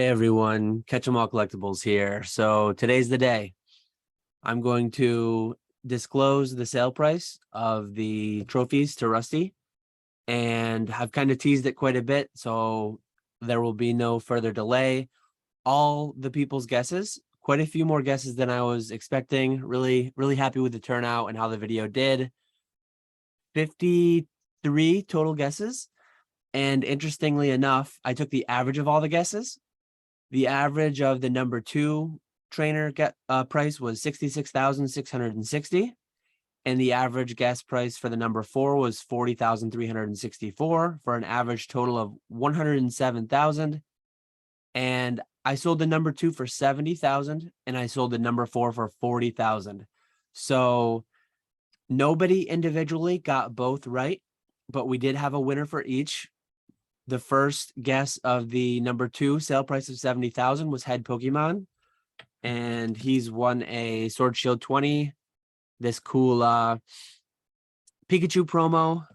Hey everyone, Catch 'em All Collectibles here. So today's the day. I'm going to disclose the sale price of the trophies to Rusty, and I've kind of teased it quite a bit, so there will be no further delay. All the people's guesses, quite a few more guesses than I was expecting. Really happy with the turnout and how the video did. 53 total guesses, and interestingly enough, I took the average of all the guesses. The average of the number 2 trainer price was 66,660, and the average guess price for the number 4 was 40,364 for an average total of 107,000. And I sold the number 2 for 70,000, and I sold the number 4 for 40,000. So nobody individually got both right, but we did have a winner for each. The first guess of the number 2 sale price of 70,000 was Head Pokemon, and he's won a Sword Shield 20, this cool Pikachu promo.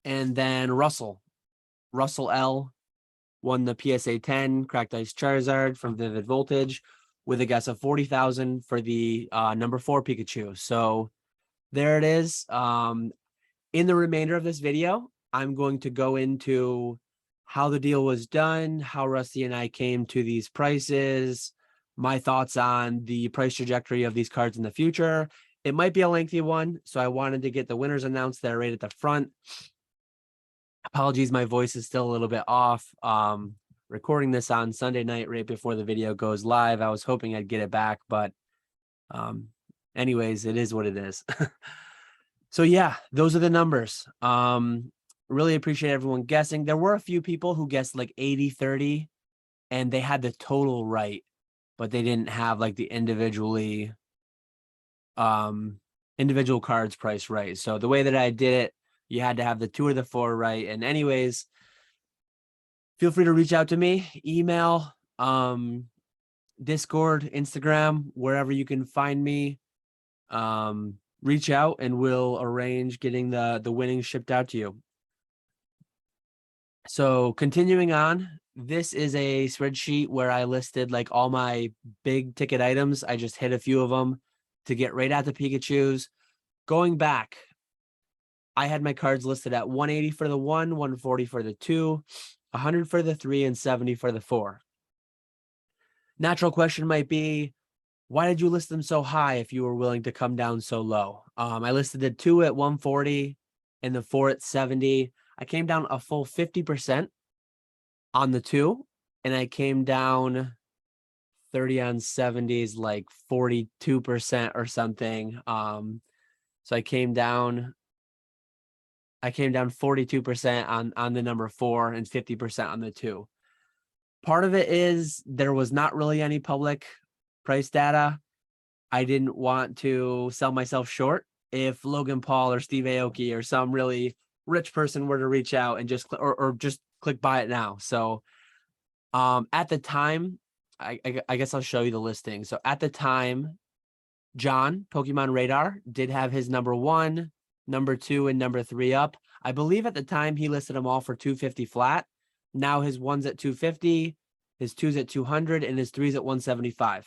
And then Russell L won the PSA 10 Cracked Ice Charizard from Vivid Voltage with a guess of 40,000 for the number 4 Pikachu. So there it is. In the remainder of this video, I'm going to go into how the deal was done, how Rusty and I came to these prices, my thoughts on the price trajectory of these cards in the future. It might be a lengthy one, so I wanted to get the winners announced there right at the front. Apologies, my voice is still a little bit off. Recording this on Sunday night right before the video goes live. I was hoping I'd get it back, but anyways, it is what it is. So yeah, those are the numbers. Really appreciate everyone guessing. There were a few people who guessed like 80-30 and they had the total right, but they didn't have like the individual cards price right. So the way that I did it, you had to have the 2 or the 4 right. And anyways, feel free to reach out to me, email, Discord, Instagram, wherever you can find me. Reach out and we'll arrange getting the winnings shipped out to you. So continuing on, this is a spreadsheet where I listed like all my big ticket items. I just hit a few of them to get right at the Pikachus. Going back, I had my cards listed at 180 for the 1, 140 for the 2, 100 for the 3, and 70 for the 4. Natural question might be, why did you list them so high if you were willing to come down so low? I listed the 2 at 140 and the 4 at 70. I came down a full 50% on the 2, and I came down 30 on 70s, like 42% or something. So I came down 42% on the number 4 and 50% on the 2. Part of it is there was not really any public price data. I didn't want to sell myself short if Logan Paul or Steve Aoki or some really rich person were to reach out and just just click buy it now. So at the time, I guess I'll show you the listing. So at the time, John Pokemon Radar did have his number 1, number 2, and number 3 up. I believe at the time he listed them all for $250 flat. Now his 1's at $250, his 2's at $200, and his 3's at $175.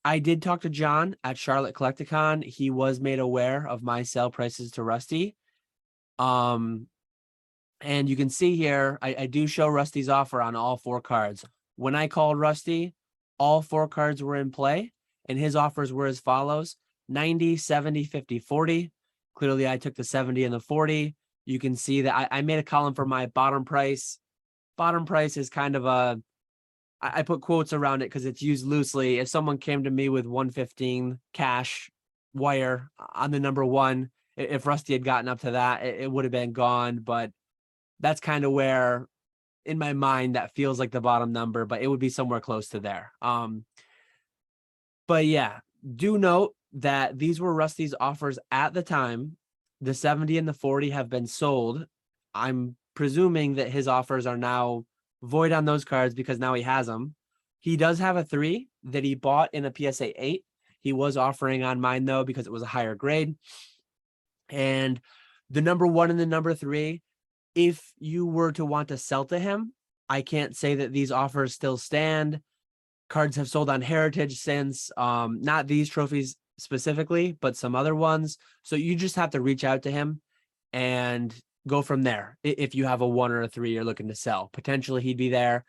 I did talk to John at Charlotte Collecticon. He was made aware of my sale prices to Rusty. And you can see here, I do show Rusty's offer on all 4 cards. When I called Rusty, all 4 cards were in play, and his offers were as follows: 90, 70, 50, 40. Clearly, I took the 70 and the 40. You can see that I made a column for my bottom price. Bottom price is kind of I put quotes around it because it's used loosely. If someone came to me with 115 cash wire on the number 1, if Rusty had gotten up to that, it would have been gone. But that's kind of where, in my mind, that feels like the bottom number, but it would be somewhere close to there. But yeah, do note that these were Rusty's offers at the time. The 70 and the 40 have been sold. I'm presuming that his offers are now void on those cards because now he has them. He does have a 3 that he bought in a PSA 8. He was offering on mine though because it was a higher grade. And the number 1 and the number 3, if you were to want to sell to him, I can't say that these offers still stand. Cards have sold on Heritage since, not these trophies specifically, but some other ones. So you just have to reach out to him and go from there. If you have a 1 or a 3 you're looking to sell, potentially he'd be there.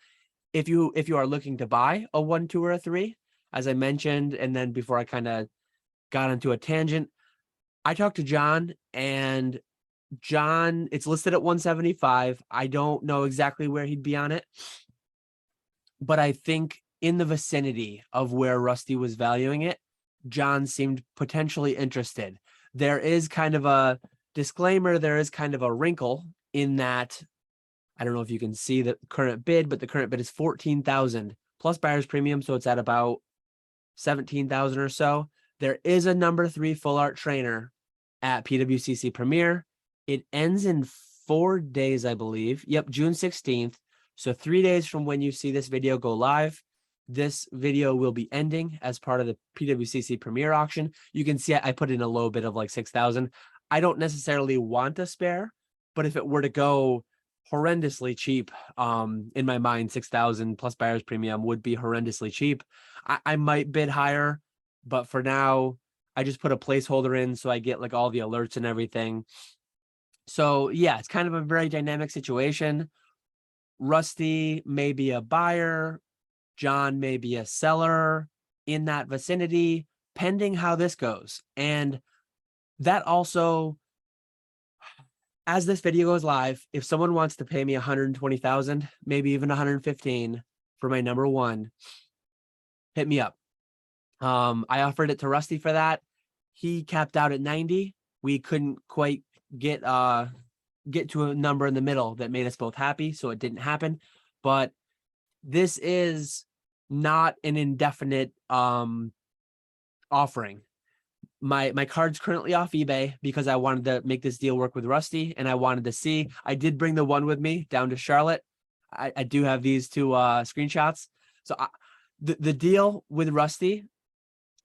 If you are looking to buy a 1, 2, or a 3, as I mentioned, and then before I kind of got into a tangent, I talked to John, and John, it's listed at 175. I don't know exactly where he'd be on it, but I think in the vicinity of where Rusty was valuing it, John seemed potentially interested. There is kind of a disclaimer, there is kind of a wrinkle in that, I don't know if you can see the current bid, but the current bid is 14,000 plus buyer's premium, so it's at about 17,000 or so. There is a number 3 full art trainer at PWCC Premier. It ends in 4 days, I believe. Yep, June 16th. So 3 days from when you see this video go live, this video will be ending as part of the PWCC Premier auction. You can see I put in a low bid of like 6,000. I don't necessarily want a spare, but if it were to go horrendously cheap, in my mind, 6,000 plus buyer's premium would be horrendously cheap. I might bid higher, but for now, I just put a placeholder in so I get like all the alerts and everything. So yeah, it's kind of a very dynamic situation. Rusty may be a buyer, John may be a seller in that vicinity, pending how this goes. And that also, as this video goes live, if someone wants to pay me 120,000, maybe even 115 for my number 1, hit me up. I offered it to Rusty for that. He capped out at 90. We couldn't quite get to a number in the middle that made us both happy, so it didn't happen. But this is not an indefinite offering. My card's currently off eBay because I wanted to make this deal work with Rusty, and I wanted to see. I did bring the 1 with me down to Charlotte. I do have these 2 screenshots. So the deal with Rusty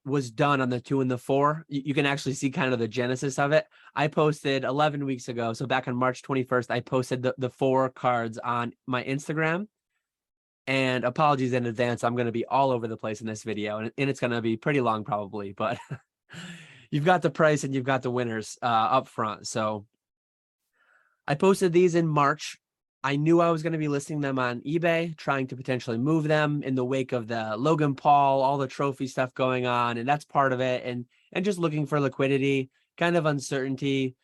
was done on the 2 and the 4. You can actually see kind of the genesis of it. I posted 11 weeks ago. So back on March 21st, I posted the 4 cards on my Instagram. And apologies in advance, I'm going to be all over the place in this video, and it's going to be pretty long probably, but you've got the price and you've got the winners up front. So I posted these in March. I knew I was going to be listing them on eBay, trying to potentially move them in the wake of the Logan Paul, all the trophy stuff going on, and that's part of it. And just looking for liquidity, kind of uncertainty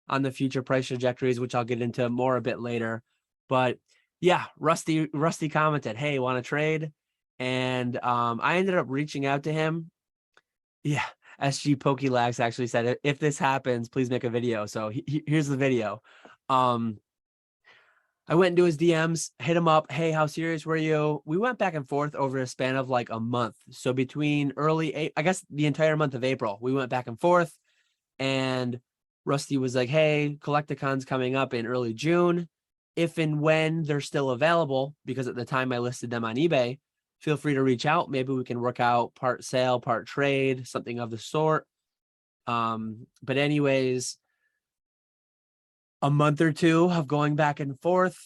on the future price trajectories, which I'll get into more a bit later. But yeah, Rusty commented, "Hey, want to trade?" And I ended up reaching out to him. Yeah, SG Pokelax actually said, "If this happens, please make a video." So here's the video. I went into his DMs, hit him up. "Hey, how serious were you?" We went back and forth over a span of like a month. So between I guess the entire month of April, we went back and forth. And Rusty was like, "Hey, Collecticon's coming up in early June. If and when they're still available, because at the time I listed them on eBay, feel free to reach out. Maybe we can work out part sale, part trade, something of the sort." But anyways, a month or 2 of going back and forth,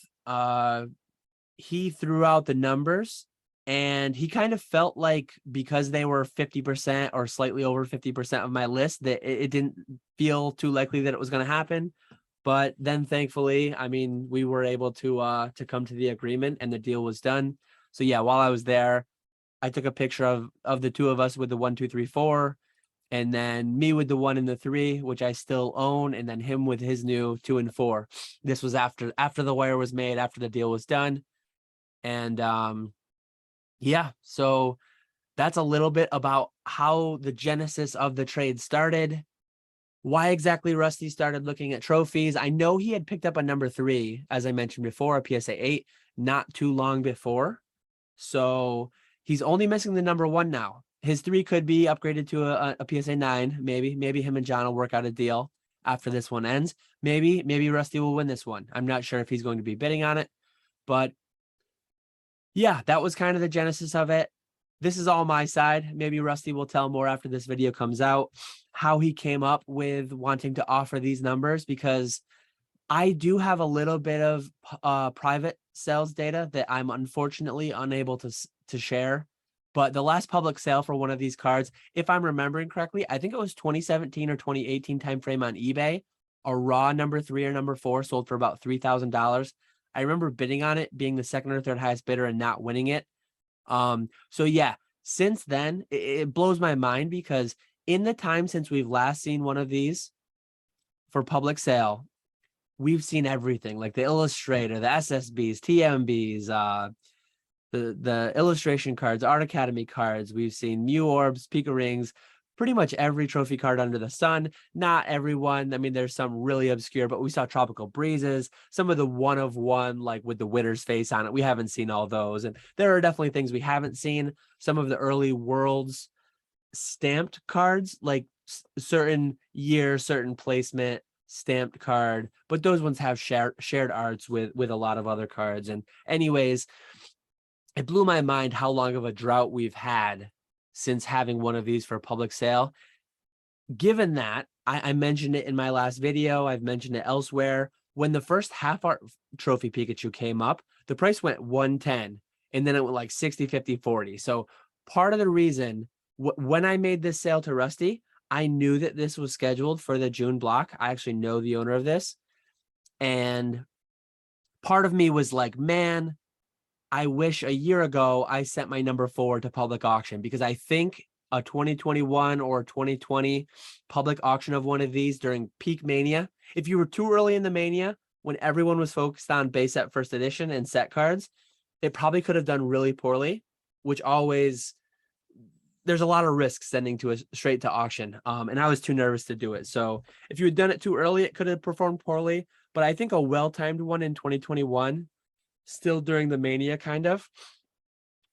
he threw out the numbers, and he kind of felt like because they were 50% or slightly over 50% of my list, that it didn't feel too likely that it was going to happen. But then thankfully, I mean, we were able to come to the agreement, and the deal was done. So yeah, while I was there, I took a picture of the 2 of us with the 1, 2, 3, 4, and then me with the 1 and the 3, which I still own, and then him with his new 2 and 4. This was after the wire was made, after the deal was done. And yeah, so that's a little bit about how the genesis of the trade started, why exactly Rusty started looking at trophies. I know he had picked up a number 3, as I mentioned before, a PSA 8, not too long before. So he's only missing the number 1 now. His 3 could be upgraded to a PSA 9. Maybe him and John will work out a deal after this one ends. Maybe Rusty will win this one. I'm not sure if he's going to be bidding on it, but yeah, that was kind of the genesis of it. This is all my side. Maybe Rusty will tell more after this video comes out, how he came up with wanting to offer these numbers, because I do have a little bit of private sales data that I'm unfortunately unable to share. But the last public sale for one of these cards, if I'm remembering correctly, I think it was 2017 or 2018 timeframe on eBay. A raw number 3 or number 4 sold for about $3,000. I remember bidding on it, being the second or third highest bidder and not winning it. So yeah, since then, it blows my mind because in the time since we've last seen one of these for public sale, we've seen everything, like the Illustrator, the SSBs, TMBs, the illustration cards, Art Academy cards. We've seen Mew Orbs, Pika Rings, pretty much every trophy card under the sun. Not everyone. I mean, there's some really obscure, but we saw Tropical Breezes, some of the one of one, like with the winner's face on it. We haven't seen all those. And there are definitely things we haven't seen. Some of the early Worlds stamped cards, like certain year, certain placement stamped card, but those ones have shared arts with a lot of other cards. And anyways, it blew my mind how long of a drought we've had since having one of these for public sale. Given that, I mentioned it in my last video, I've mentioned it elsewhere. When the first half art trophy Pikachu came up, the price went 110 and then it went like 60, 50, 40. So part of the reason when I made this sale to Rusty, I knew that this was scheduled for the June block. I actually know the owner of this. And part of me was like, man, I wish a year ago I sent my number 4 to public auction, because I think a 2021 or 2020 public auction of one of these during peak mania, if you were too early in the mania when everyone was focused on base set first edition and set cards, it probably could have done really poorly, which always, there's a lot of risk sending to a straight to auction. And I was too nervous to do it. So if you had done it too early, it could have performed poorly. But I think a well-timed one in 2021, still during the mania, kind of,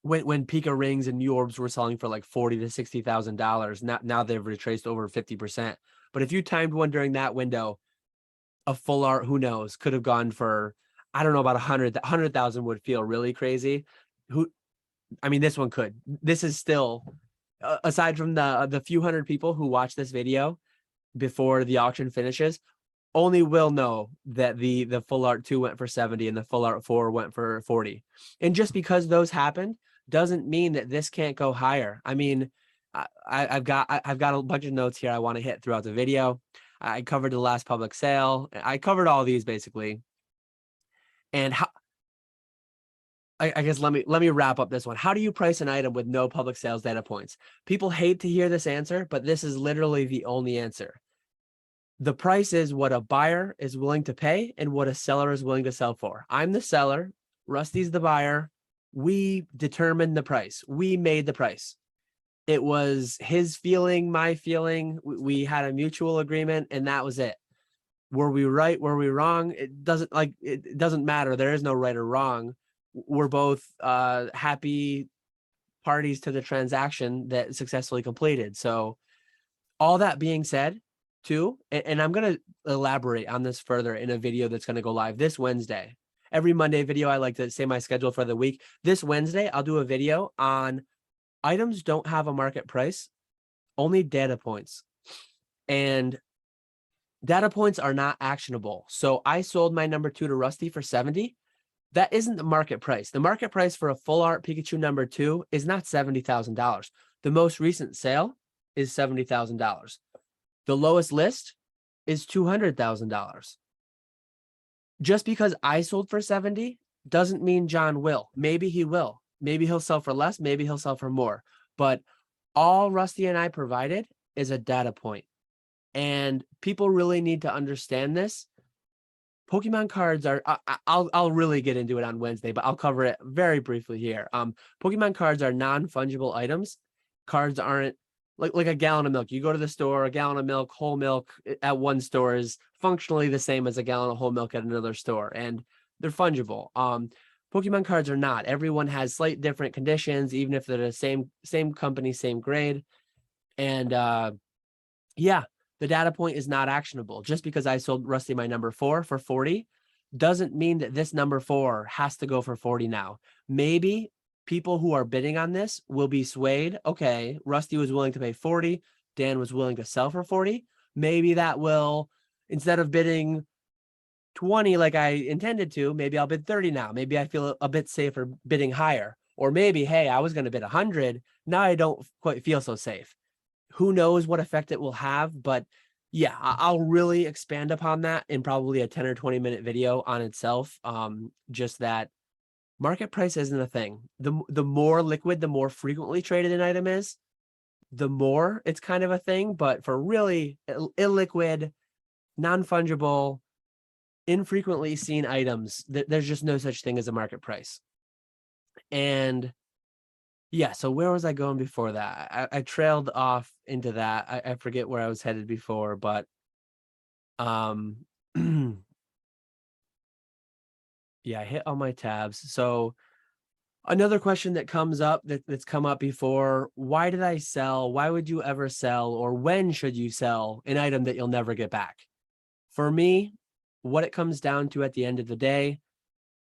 when Pika Rings and New Orbs were selling for like $40,000 to $60,000. Now they've retraced over 50%. But if you timed one during that window, a full art, who knows, could have gone for, I don't know, about 100,000 would feel really crazy. I mean, this one could. This is still, aside from the few hundred people who watch this video before the auction finishes, only will know that the full art 2 went for 70 and the full art 4 went for 40. And just because those happened doesn't mean that this can't go higher. I mean, I've got a bunch of notes here I want to hit throughout the video. I covered the last public sale. I covered all these basically. And how, I guess let me wrap up this one. How do you price an item with no public sales data points? People hate to hear this answer, but this is literally the only answer. The price is what a buyer is willing to pay and what a seller is willing to sell for. I'm the seller, Rusty's the buyer. We determined the price. We made the price. It was his feeling, my feeling. We had a mutual agreement, and that was it. Were we right? Were we wrong? It doesn't matter. There is no right or wrong. We're both happy parties to the transaction that successfully completed. So all that being said, too, and I'm going to elaborate on this further in a video that's going to go live this Wednesday. Every Monday video, I like to say my schedule for the week. This Wednesday, I'll do a video on items don't have a market price, only data points. And data points are not actionable. So I sold my number 2 to Rusty for 70. That isn't the market price. The market price for a full art Pikachu number 2 is not $70,000. The most recent sale is $70,000. The lowest list is $200,000. Just because I sold for 70 doesn't mean John will. Maybe he will. Maybe he'll sell for less. Maybe he'll sell for more. But all Rusty and I provided is a data point. And people really need to understand this. Pokemon cards are, I'll really get into it on Wednesday, but I'll cover it very briefly here. Pokemon cards are non-fungible items. Cards aren't like a gallon of milk. You go to the store, a gallon of milk, whole milk at one store is functionally the same as a gallon of whole milk at another store, and they're fungible. Pokemon cards are not. Everyone has slight different conditions, even if they're the same company, same grade. And yeah, the data point is not actionable. Just because I sold Rusty my number 4 for 40 doesn't mean that this number 4 has to go for 40 now. Maybe people who are bidding on this will be swayed. Okay, Rusty was willing to pay 40. Dan was willing to sell for 40. Maybe that will, instead of bidding 20 like I intended to, maybe I'll bid 30 now. Maybe I feel a bit safer bidding higher. Or maybe, hey, I was going to bid 100. Now I don't quite feel so safe. Who knows what effect it will have, but yeah, I'll really expand upon that in probably a 10 or 20 minute video on itself. Just that market price isn't a thing. The more liquid, the more frequently traded an item is, the more it's kind of a thing. But for really illiquid, non-fungible, infrequently seen items, there's just no such thing as a market price. And yeah, so where was I going before that? I trailed off into that. I forget where I was headed before, but yeah, I hit all my tabs. So another question that comes up that's come up before: why did I sell? Why would you ever sell? Or when should you sell an item that you'll never get back? For me, what it comes down to at the end of the day,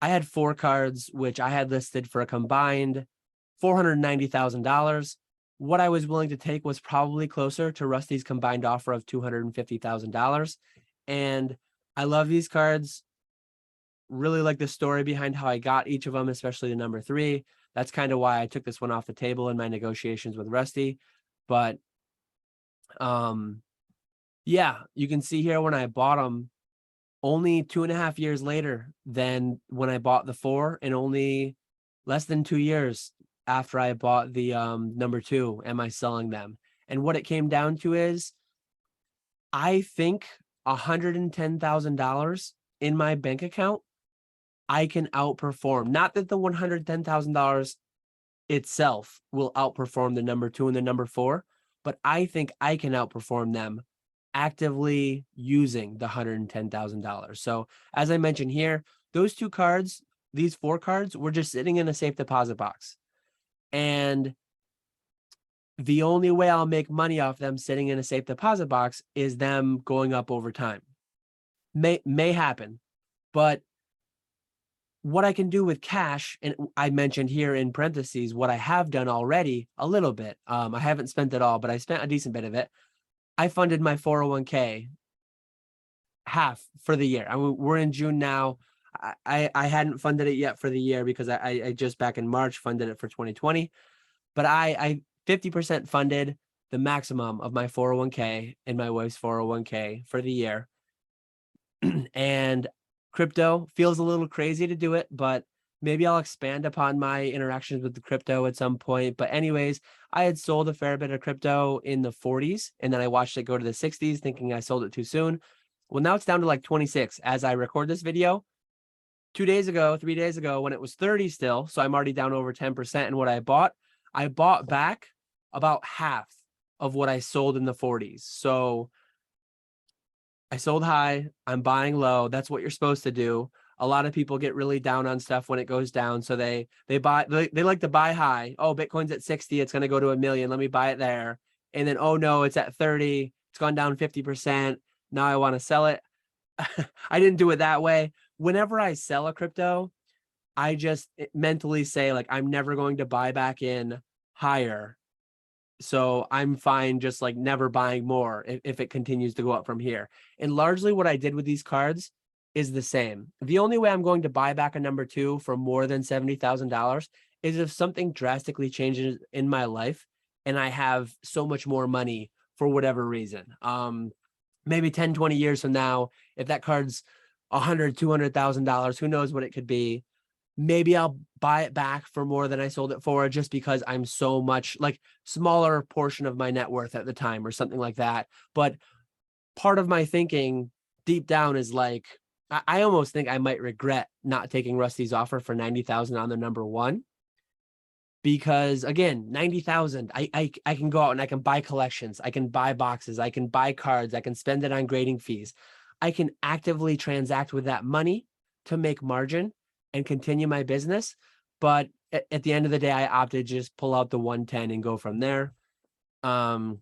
I had 4 cards, which I had listed for a combined $490,000. What I was willing to take was probably closer to Rusty's combined offer of $250,000. And I love these cards. Really like the story behind how I got each of them, especially the number 3. That's kind of why I took this one off the table in my negotiations with Rusty. But yeah, you can see here when I bought them, only 2.5 years later than when I bought the 4, and only less than 2 years after I bought the number 2 am I selling them. And what it came down to is, I think $110,000 in my bank account, I can outperform. Not that the $110,000 itself will outperform the number 2 and the number 4, but I think I can outperform them actively using the $110,000. So as I mentioned here, those 2 cards, these 4 cards, were just sitting in a safe deposit box. And the only way I'll make money off them sitting in a safe deposit box is them going up over time. May happen, but what I can do with cash, and I mentioned here in parentheses what I have done already a little bit. I haven't spent it all, but I spent a decent bit of it. I funded my 401k half for the year. I mean, we're in June now. I hadn't funded it yet for the year because I just back in March funded it for 2020. But I 50% funded the maximum of my 401k and my wife's 401k for the year. And crypto feels a little crazy to do it, but maybe I'll expand upon my interactions with the crypto at some point. But anyways, I had sold a fair bit of crypto in the 40s, and then I watched it go to the 60s thinking I sold it too soon. Well, now it's down to like 26 as I record this video. 3 days ago, when it was 30 still, so I'm already down over 10%. And what I bought back about half of what I sold in the 40s. So I sold high, I'm buying low. That's what you're supposed to do. A lot of people get really down on stuff when it goes down. So they like to buy high. Oh, Bitcoin's at 60, it's going to go to 1 million. Let me buy it there. And then, oh no, it's at 30. It's gone down 50%. Now I want to sell it. I didn't do it that way. Whenever I sell a crypto, I just mentally say, like, I'm never going to buy back in higher. So I'm fine just like never buying more if it continues to go up from here. And largely what I did with these cards is the same. The only way I'm going to buy back a number 2 for more than $70,000 is if something drastically changes in my life and I have so much more money for whatever reason. Maybe 10, 20 years from now, if that card's $100,000, $200,000, who knows what it could be. Maybe I'll buy it back for more than I sold it for, just because I'm so much like smaller portion of my net worth at the time or something like that. But part of my thinking deep down is like, I almost think I might regret not taking Rusty's offer for 90,000 on the number 1. Because again, 90,000, I can go out and I can buy collections. I can buy boxes. I can buy cards. I can spend it on grading fees. I can actively transact with that money to make margin and continue my business. But at the end of the day, I opted to just pull out the 110 and go from there. So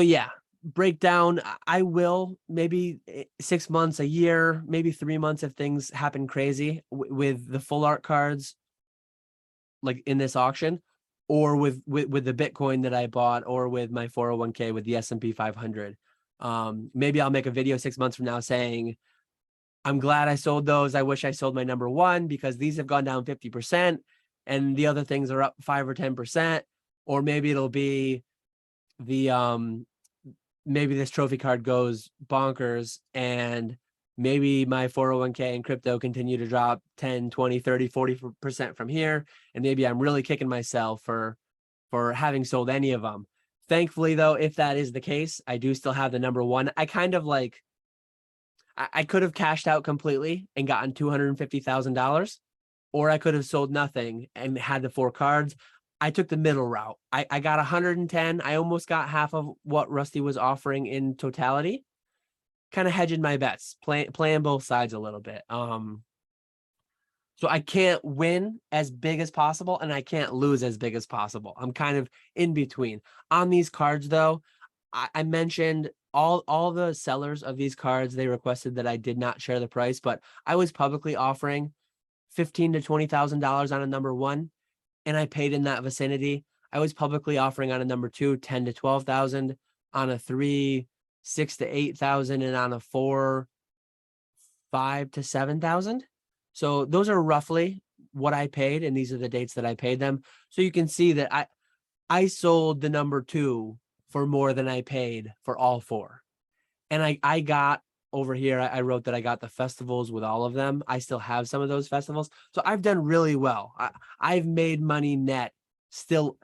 yeah, breakdown. I will maybe 6 months, a year, maybe 3 months if things happen crazy with the full art cards, like in this auction, or with the Bitcoin that I bought, or with my 401k with the S&P 500. Maybe I'll make a video 6 months from now saying I'm glad I sold those. I wish I sold my number one because these have gone down 50% and the other things are up 5 or 10%. Or maybe it'll be the maybe this trophy card goes bonkers and maybe my 401k and crypto continue to drop 10, 20, 30, 40% from here. And maybe I'm really kicking myself for having sold any of them. Thankfully, though, if that is the case, I do still have the number one. I kind of like, I could have cashed out completely and gotten $250,000, or I could have sold nothing and had the 4 cards. I took the middle route. I got 110. I almost got half of what Rusty was offering in totality. Kind of hedging my bets, playing both sides a little bit. So I can't win as big as possible and I can't lose as big as possible. I'm kind of in between. On these cards, though, I mentioned all the sellers of these cards, they requested that I did not share the price, but I was publicly offering $15,000 to $20,000 on a number one, and I paid in that vicinity. I was publicly offering on a number two, 10 to 12,000, on a 3, 6 to 8,000, and on a 4, 5 to 7,000. So those are roughly what I paid, and these are the dates that I paid them. So you can see that I sold the number two for more than I paid for all 4. And I got over here, I wrote that I got the festivals with all of them. I still have some of those festivals. So I've done really well. I've made money net still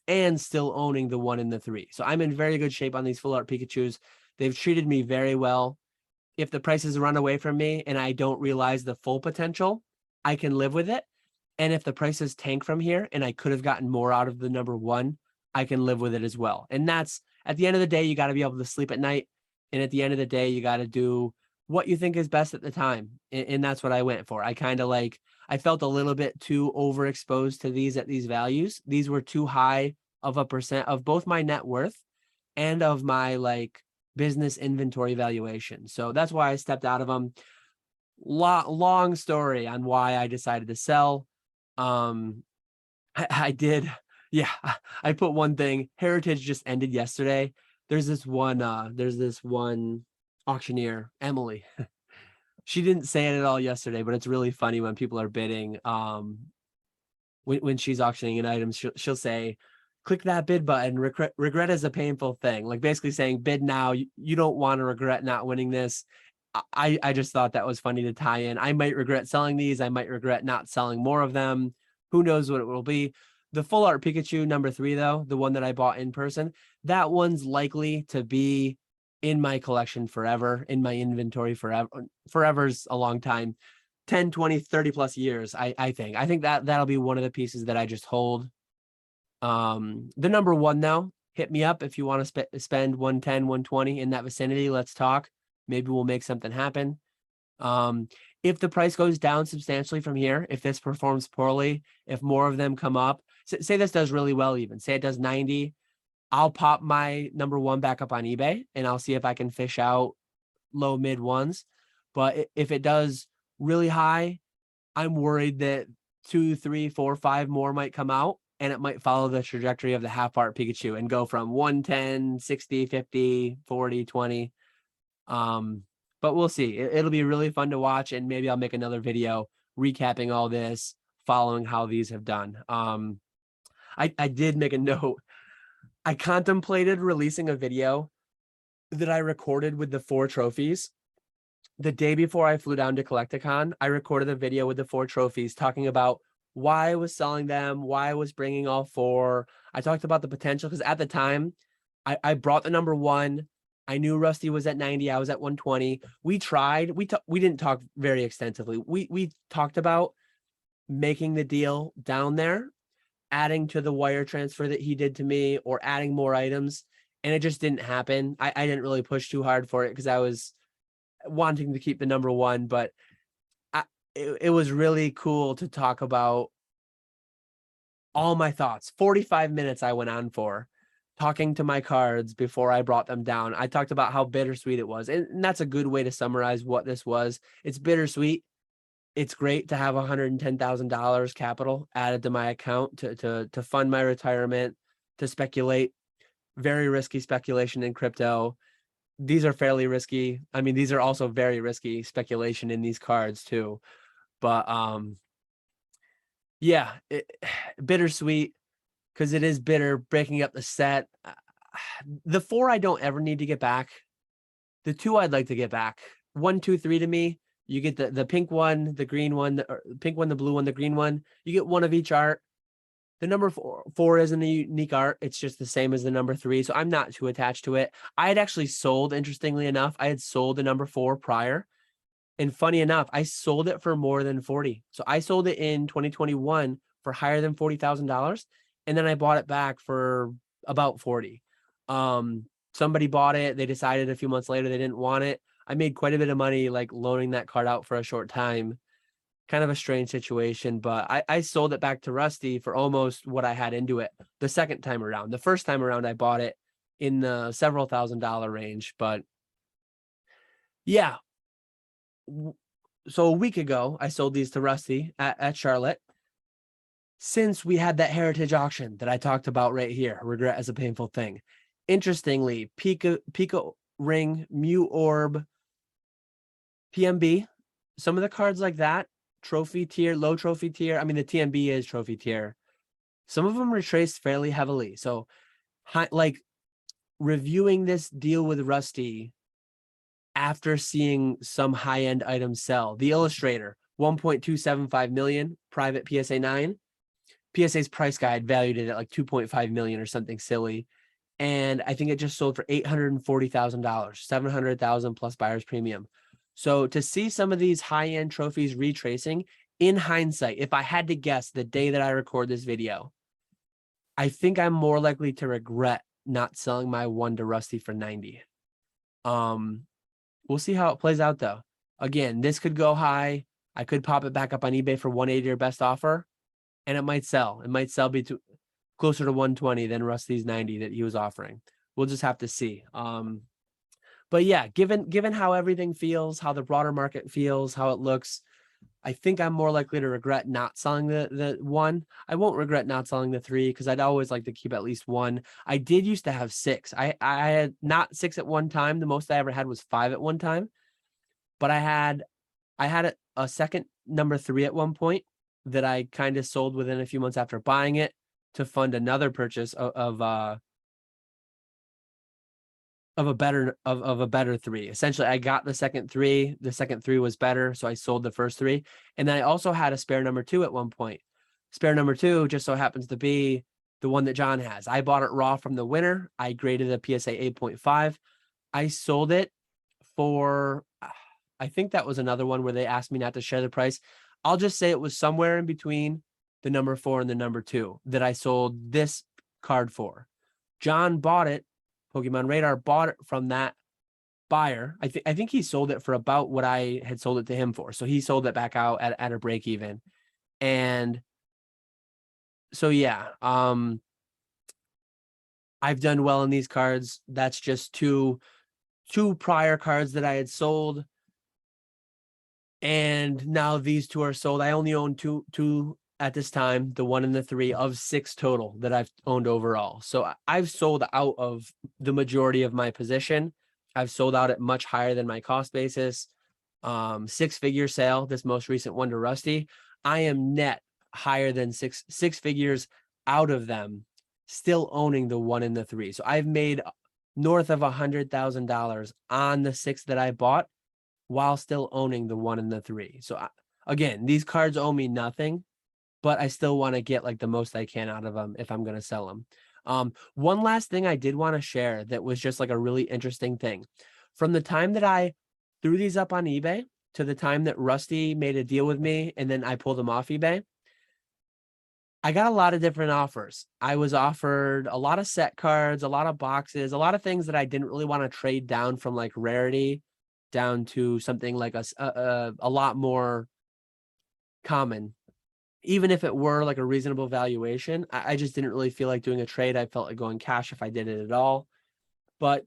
owning the 1 and the 3. So I'm in very good shape on these full art Pikachus. They've treated me very well. If the prices run away from me and I don't realize the full potential, I can live with it. And if the prices tank from here and I could have gotten more out of the number one, I can live with it as well. And that's, at the end of the day, you got to be able to sleep at night. And at the end of the day, you got to do what you think is best at the time. And that's what I went for. I kind of like, I felt a little bit too overexposed to these at these values. These were too high of a percent of both my net worth and of my like business inventory valuation. So that's why I stepped out of them. Long story on why I decided to sell. I did. Yeah, I put one thing. Heritage just ended yesterday. There's this one auctioneer, Emily. She didn't say it at all yesterday, but it's really funny when people are bidding. When she's auctioning an item, she'll say, click that bid button. Regret is a painful thing. Like basically saying bid now. You don't want to regret not winning this. I just thought that was funny to tie in. I might regret selling these. I might regret not selling more of them. Who knows what it will be. The full art Pikachu number 3, though, the one that I bought in person, that one's likely to be in my collection forever, in my inventory forever. Forever's a long time. 10, 20, 30 plus years, I think that'll be one of the pieces that I just hold. The number one, though, hit me up if you want to spend 110, 120 in that vicinity. Let's talk. Maybe we'll make something happen. If the price goes down substantially from here, if this performs poorly, if more of them come up, say this does really well, even say it does 90, I'll pop my number one back up on eBay and I'll see if I can fish out low mid ones. But if it does really high, I'm worried that 2, 3, 4, 5 more might come out and it might follow the trajectory of the half art Pikachu and go from 110, 60, 50, 40, 20. But we'll see. It'll be really fun to watch, and maybe I'll make another video recapping all this, following how these have done. I did make a note. I contemplated releasing a video that I recorded with the 4 trophies. The day before I flew down to Collecticon, I recorded a video with the 4 trophies talking about why I was selling them, why I was bringing all 4. I talked about the potential because at the time, I brought the number one. I knew Rusty was at 90. I was at 120. We tried. We didn't talk very extensively. We talked about making the deal down there, adding to the wire transfer that he did to me, or adding more items, and it just didn't happen. I didn't really push too hard for it because I was wanting to keep the number one, but it was really cool to talk about all my thoughts. 45 minutes I went on for talking to my cards before I brought them down. I talked about how bittersweet it was. And that's a good way to summarize what this was. It's bittersweet. It's great to have $110,000 capital added to my account to fund my retirement, to speculate, very risky speculation in crypto. these are fairly risky. I mean, these are also very risky speculation in these cards too. But yeah, Bittersweet, because it is bitter, breaking up the set. The 4 I don't ever need to get back. The 2 I'd like to get back. 1, 2, 3 to me. You get the pink one, the green one, the pink one, the blue one, the green one. You get one of each art. The number four isn't a unique art. It's just the same as the number 3. So I'm not too attached to it. I had actually sold, interestingly enough, I had sold the number 4 prior. And funny enough, I sold it for more than 40. So I sold it in 2021 for higher than $40,000. And then I bought it back for about 40. Somebody bought it. They decided a few months later they didn't want it. I made quite a bit of money like loaning that card out for a short time. Kind of a strange situation, but I sold it back to Rusty for almost what I had into it the second time around. The first time around, I bought it in the several $1,000 range, but yeah. So a week ago, I sold these to Rusty at Charlotte. Since we had that heritage auction that I talked about right here, regret is a painful thing. Interestingly, Pika Ring, Mew Orb, PMB, some of the cards like that, trophy tier, low trophy tier. I mean, the TMB is trophy tier. Some of them retraced fairly heavily. So, like reviewing this deal with Rusty after seeing some high-end items sell. The Illustrator, 1.275 million, private PSA 9. PSA's price guide valued it at like 2.5 million or something silly. And I think it just sold for $840,000, 700,000 plus buyer's premium. So to see some of these high-end trophies retracing, in hindsight, if I had to guess the day that I record this video, I think I'm more likely to regret not selling my one to Rusty for 90. We'll see how it plays out though. Again, this could go high. I could pop it back up on eBay for 180 or best offer, and it might sell. It might sell closer to 120 than Rusty's 90 that he was offering. We'll just have to see. But yeah, given how everything feels, how the broader market feels, how it looks, I think I'm more likely to regret not selling the 1. I won't regret not selling the 3 because I'd always like to keep at least 1. I did used to have 6. I had not 6 at one time. The most I ever had was 5 at one time. But I had a second number 3 at one point that I kind of sold within a few months after buying it to fund another purchase of a better 3. Essentially, I got the second 3. The second 3 was better, so I sold the first 3. And then I also had a spare number 2 at one point. Spare number 2 just so happens to be the one that John has. I bought it raw from the winner. I graded a PSA 8.5. I sold it for, I think that was another one where they asked me not to share the price. I'll just say it was somewhere in between the number 4 and the number 2 that I sold this card for. John bought it. Pokemon Radar bought it from that buyer. I think he sold it for about what I had sold it to him for. So he sold it back out at a break even. And so yeah, I've done well in these cards. That's just two prior cards that I had sold. And now these 2 are sold. I only own two at this time, the 1 and the 3 of 6 total that I've owned overall. So I've sold out of the majority of my position. I've sold out at much higher than my cost basis. 6-figure sale, this most recent one to Rusty. I am net higher than six figures out of them, still owning the 1 and the 3. So I've made north of $100,000 on the 6 that I bought while still owning the 1 and the 3. So again, these cards owe me nothing, but I still want to get like the most I can out of them if I'm going to sell them. One last thing I did want to share that was just like a really interesting thing. From the time that I threw these up on eBay to the time that Rusty made a deal with me and then I pulled them off eBay, I got a lot of different offers. I was offered a lot of set cards, a lot of boxes, a lot of things that I didn't really want to trade down from like rarity down to something like a lot more common. Even if it were like a reasonable valuation, I just didn't really feel like doing a trade. I felt like going cash if I did it at all. But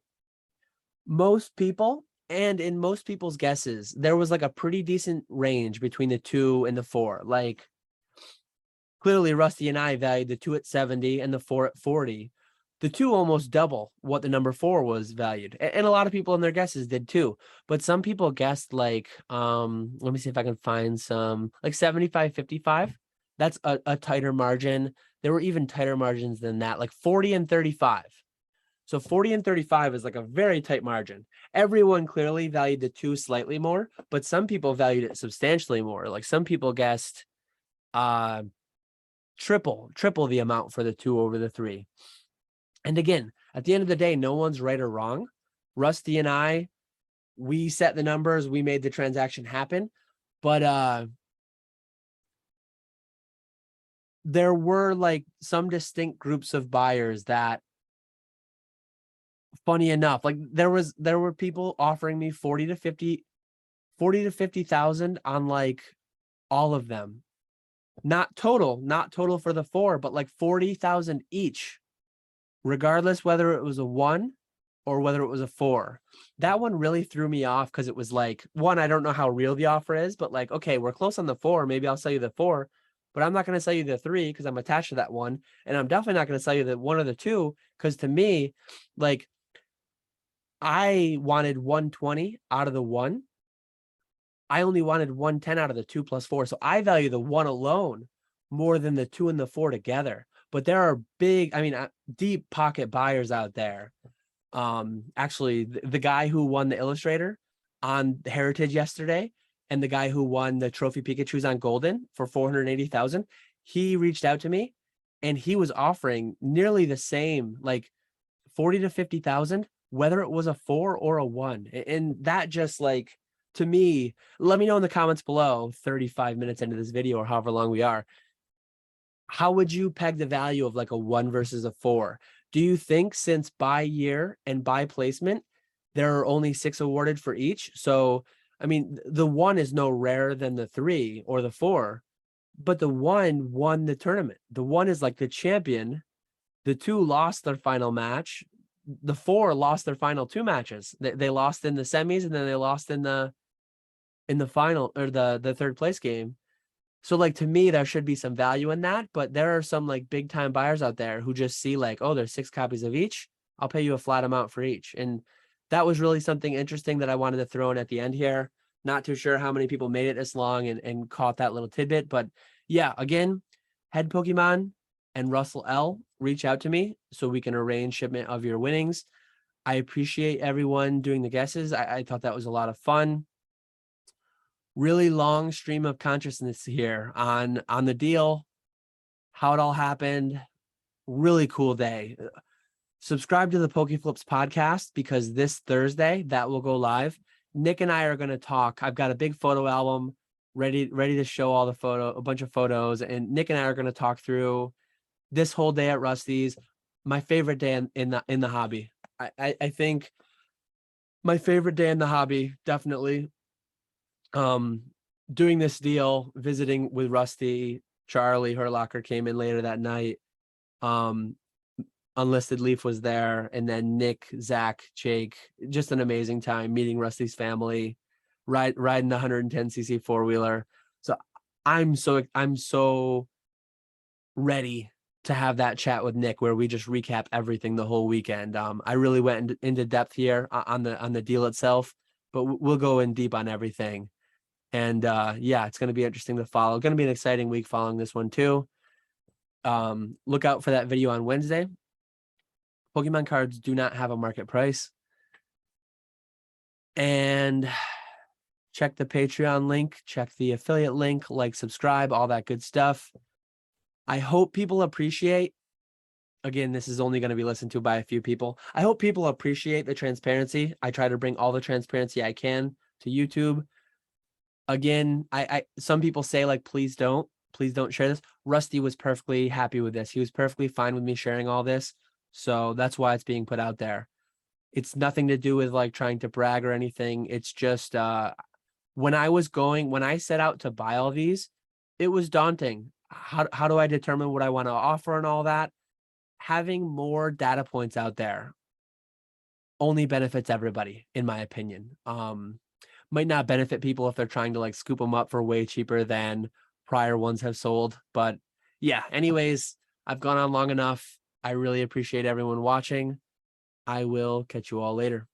most people, and in most people's guesses, there was like a pretty decent range between the 2 and the 4. Like clearly Rusty and I valued the 2 at 70 and the 4 at 40. the 2 almost double what the number 4 was valued. And a lot of people in their guesses did too. But some people guessed like, let me see if I can find some, like 75-55. That's a tighter margin. There were even tighter margins than that, like 40 and 35. So 40 and 35 is like a very tight margin. Everyone clearly valued the 2 slightly more, but some people valued it substantially more. Like some people guessed triple the amount for the 2 over the 3. And again, at the end of the day, no one's right or wrong. Rusty and I, we set the numbers, we made the transaction happen, but there were like some distinct groups of buyers that, funny enough, like there were people offering me 40 to 50,000 on like all of them. Not total for the 4, but like 40,000 each, regardless whether it was a 1 or whether it was a 4. That one really threw me off because it was like, 1, I don't know how real the offer is, but like, okay, we're close on the 4. Maybe I'll sell you the 4, but I'm not going to sell you the 3 because I'm attached to that 1. And I'm definitely not going to sell you the 1 or the 2 because to me, like, I wanted 120 out of the 1. I only wanted 110 out of the 2 plus 4. So I value the 1 alone more than the 2 and the 4 together. But there are big, I mean, deep pocket buyers out there. Actually, the guy who won the Illustrator on Heritage yesterday and the guy who won the Trophy Pikachus on Golden for 480,000, he reached out to me and he was offering nearly the same, like 40 to 50,000, whether it was a 4 or a 1. And that just like, to me, let me know in the comments below, 35 minutes into this video or however long we are, how would you peg the value of like a 1 versus a 4? Do you think since by year and by placement, there are only 6 awarded for each? So, I mean, the 1 is no rarer than the 3 or the 4, but the 1 won the tournament. The 1 is like the champion. The 2 lost their final match. The 4 lost their final 2 matches. They lost in the semis and then they lost in the final or the third place game. So like, to me, there should be some value in that, but there are some like big time buyers out there who just see like, oh, there's 6 copies of each. I'll pay you a flat amount for each. And that was really something interesting that I wanted to throw in at the end here. Not too sure how many people made it this long and caught that little tidbit, but yeah, again, Head Pokemon and Russell L, reach out to me so we can arrange shipment of your winnings. I appreciate everyone doing the guesses. I thought that was a lot of fun. Really long stream of consciousness here on the deal, how it all happened. Really cool day. Subscribe to the PokeFlips podcast because this Thursday that will go live. Nick and I are going to talk. I've got a big photo album ready to show all the a bunch of photos, and Nick and I are going to talk through this whole day at Rusty's. My favorite day in the hobby. I think my favorite day in the hobby, definitely. Doing this deal, visiting with Rusty, Charlie Herlocker came in later that night. Unlisted Leaf was there, and then Nick, Zach, Jake, just an amazing time meeting Rusty's family, riding the 110cc 4-wheeler. So I'm so ready to have that chat with Nick where we just recap everything the whole weekend. I really went into depth here on the deal itself, but we'll go in deep on everything. And yeah, it's going to be interesting to follow. Going to be an exciting week following this one too. Look out for that video on Wednesday. Pokemon cards do not have a market price. And check the Patreon link, check the affiliate link, like, subscribe, all that good stuff. I hope people appreciate, again, this is only going to be listened to by a few people. I hope people appreciate the transparency. I try to bring all the transparency I can to YouTube. Again, some people say like, please don't share this. Rusty was perfectly happy with this. He was perfectly fine with me sharing all this. So that's why it's being put out there. It's nothing to do with like trying to brag or anything. It's just when I set out to buy all these, it was daunting. How do I determine what I want to offer and all that? Having more data points out there only benefits everybody, in my opinion. Might not benefit people if they're trying to like scoop them up for way cheaper than prior ones have sold. But yeah, anyways, I've gone on long enough. I really appreciate everyone watching. I will catch you all later.